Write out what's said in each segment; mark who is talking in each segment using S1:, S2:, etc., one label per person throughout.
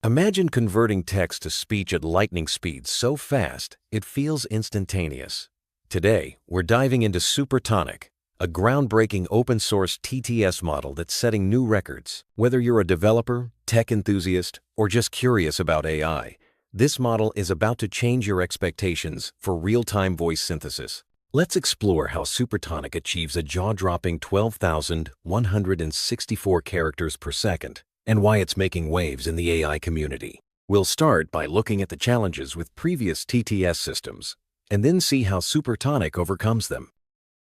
S1: Imagine converting text to speech at lightning speed so fast it feels instantaneous. Today, we're diving into SuperTonic, a groundbreaking open-source TTS model that's setting new records. Whether you're a developer, tech enthusiast, or just curious about AI, this model is about to change your expectations for real-time voice synthesis. Let's explore how SuperTonic achieves a jaw-dropping 12,164 characters per second and why it's making waves in the AI community. We'll start by looking at the challenges with previous TTS systems and then see how SuperTonic overcomes them.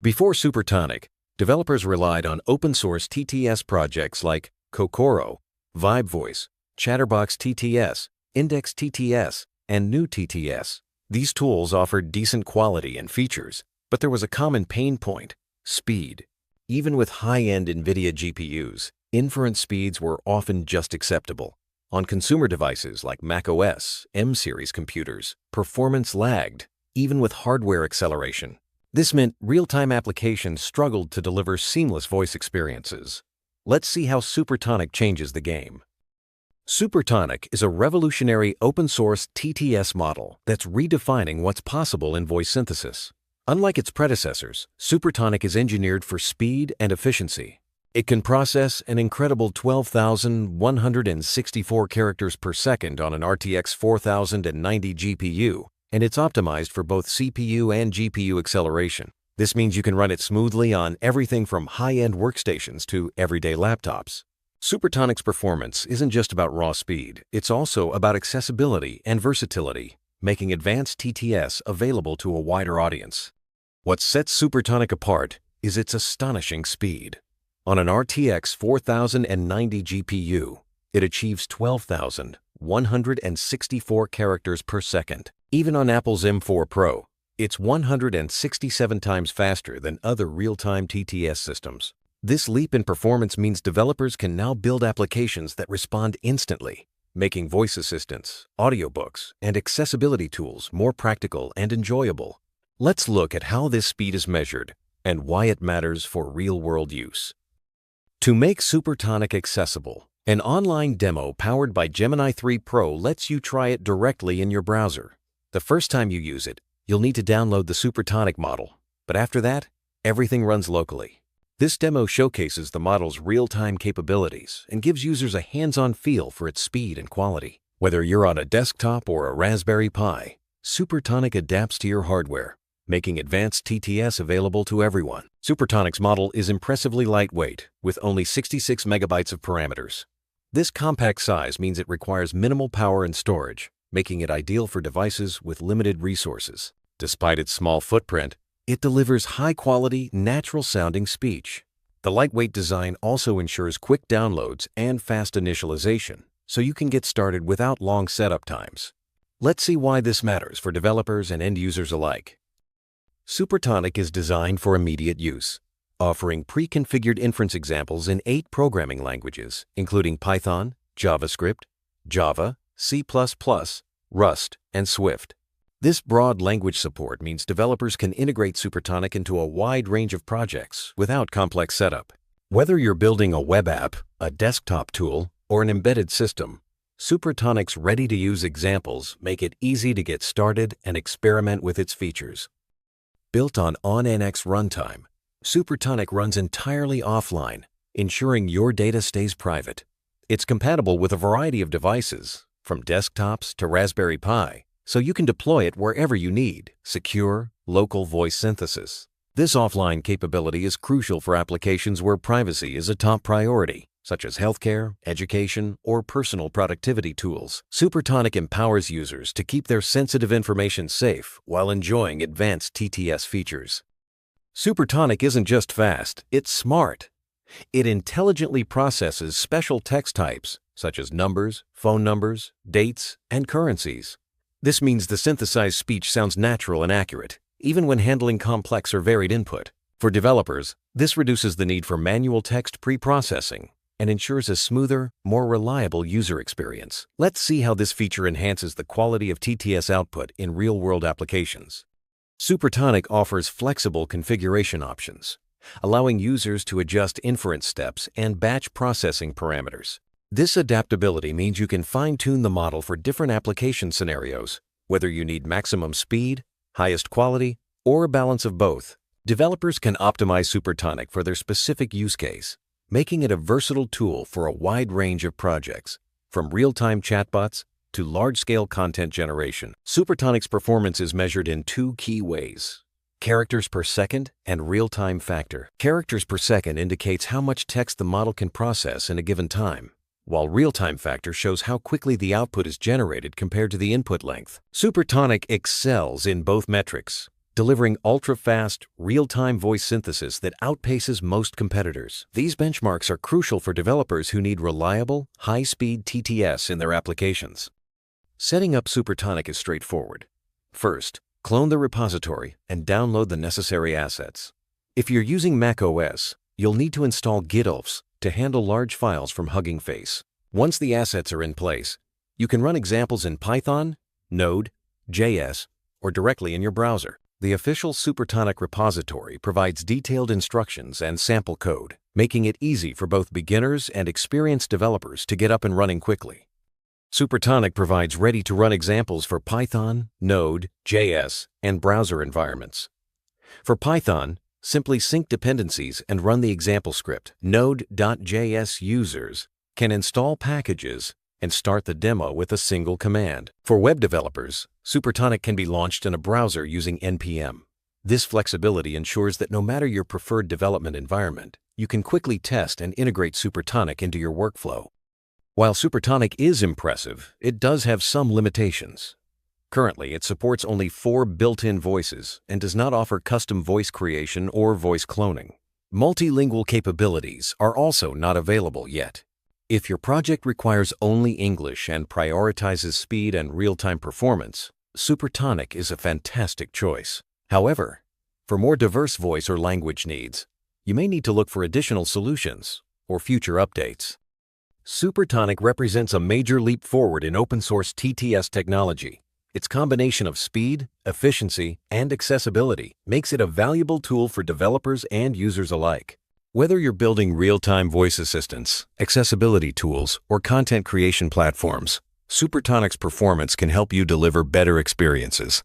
S1: Before SuperTonic, developers relied on open-source TTS projects like Kokoro, VibeVoice, Chatterbox-TTS, IndexTTS, and NeuTTS. These tools offered decent quality and features, but there was a common pain point: speed. Even with high-end NVIDIA GPUs, inference speeds were often just acceptable. On consumer devices like macOS, M-series computers, performance lagged, even with hardware acceleration. This meant real-time applications struggled to deliver seamless voice experiences. Let's see how SuperTonic changes the game. SuperTonic is a revolutionary open-source TTS model that's redefining what's possible in voice synthesis. Unlike its predecessors, SuperTonic is engineered for speed and efficiency. It can process an incredible 12,164 characters per second on an RTX 4090 GPU, and it's optimized for both CPU and GPU acceleration. This means you can run it smoothly on everything from high-end workstations to everyday laptops. SuperTonic's performance isn't just about raw speed, it's also about accessibility and versatility, making advanced TTS available to a wider audience. What sets SuperTonic apart is its astonishing speed. On an RTX 4090 GPU, it achieves 12,164 characters per second. Even on Apple's M4 Pro, it's 167 times faster than other real-time TTS systems. This leap in performance means developers can now build applications that respond instantly, making voice assistants, audiobooks, and accessibility tools more practical and enjoyable. Let's look at how this speed is measured and why it matters for real-world use. To make SuperTonic accessible, an online demo powered by Gemini 3 Pro lets you try it directly in your browser. The first time you use it, you'll need to download the SuperTonic model, but after that, everything runs locally. This demo showcases the model's real-time capabilities and gives users a hands-on feel for its speed and quality. Whether you're on a desktop or a Raspberry Pi, SuperTonic adapts to your hardware, making advanced TTS available to everyone. SuperTonic's model is impressively lightweight, with only 66 megabytes of parameters. This compact size means it requires minimal power and storage, making it ideal for devices with limited resources. Despite its small footprint, it delivers high-quality, natural-sounding speech. The lightweight design also ensures quick downloads and fast initialization, so you can get started without long setup times. Let's see why this matters for developers and end users alike. SuperTonic is designed for immediate use, offering pre-configured inference examples in 8 programming languages, including Python, JavaScript, Java, C++, Rust, and Swift. This broad language support means developers can integrate SuperTonic into a wide range of projects without complex setup. Whether you're building a web app, a desktop tool, or an embedded system, SuperTonic's ready-to-use examples make it easy to get started and experiment with its features. Built on ONNX Runtime, SuperTonic runs entirely offline, ensuring your data stays private. It's compatible with a variety of devices, from desktops to Raspberry Pi, so you can deploy it wherever you need secure, local voice synthesis. This offline capability is crucial for applications where privacy is a top priority, such as healthcare, education, or personal productivity tools. SuperTonic empowers users to keep their sensitive information safe while enjoying advanced TTS features. SuperTonic isn't just fast, it's smart. It intelligently processes special text types, such as numbers, phone numbers, dates, and currencies. This means the synthesized speech sounds natural and accurate, even when handling complex or varied input. For developers, this reduces the need for manual text pre-processing and ensures a smoother, more reliable user experience. Let's see how this feature enhances the quality of TTS output in real-world applications. SuperTonic offers flexible configuration options, allowing users to adjust inference steps and batch processing parameters. This adaptability means you can fine-tune the model for different application scenarios, whether you need maximum speed, highest quality, or a balance of both. Developers can optimize SuperTonic for their specific use case, making it a versatile tool for a wide range of projects, from real-time chatbots to large-scale content generation. SuperTonic's performance is measured in two key ways: characters per second and real-time factor. Characters per second indicates how much text the model can process in a given time, while real-time factor shows how quickly the output is generated compared to the input length. SuperTonic excels in both metrics, delivering ultra-fast, real-time voice synthesis that outpaces most competitors. These benchmarks are crucial for developers who need reliable, high-speed TTS in their applications. Setting up SuperTonic is straightforward. First, clone the repository and download the necessary assets. If you're using macOS, you'll need to install GitOps to handle large files from Hugging Face. Once the assets are in place, you can run examples in Python, Node, JS, or directly in your browser. The official SuperTonic repository provides detailed instructions and sample code, making it easy for both beginners and experienced developers to get up and running quickly. SuperTonic provides ready-to-run examples for Python, Node, JS, and browser environments. For Python, simply sync dependencies and run the example script. Node.js users can install packages and start the demo with a single command. For web developers, SuperTonic can be launched in a browser using npm. This flexibility ensures that no matter your preferred development environment, you can quickly test and integrate SuperTonic into your workflow. While SuperTonic is impressive, it does have some limitations. Currently, it supports only 4 built-in voices and does not offer custom voice creation or voice cloning. Multilingual capabilities are also not available yet. If your project requires only English and prioritizes speed and real-time performance, SuperTonic is a fantastic choice. However, for more diverse voice or language needs, you may need to look for additional solutions or future updates. SuperTonic represents a major leap forward in open-source TTS technology. Its combination of speed, efficiency, and accessibility makes it a valuable tool for developers and users alike. Whether you're building real-time voice assistants, accessibility tools, or content creation platforms, SuperTonic's performance can help you deliver better experiences.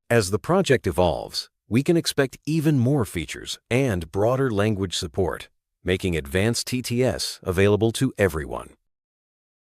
S1: As the project evolves, we can expect even more features and broader language support, making advanced TTS available to everyone.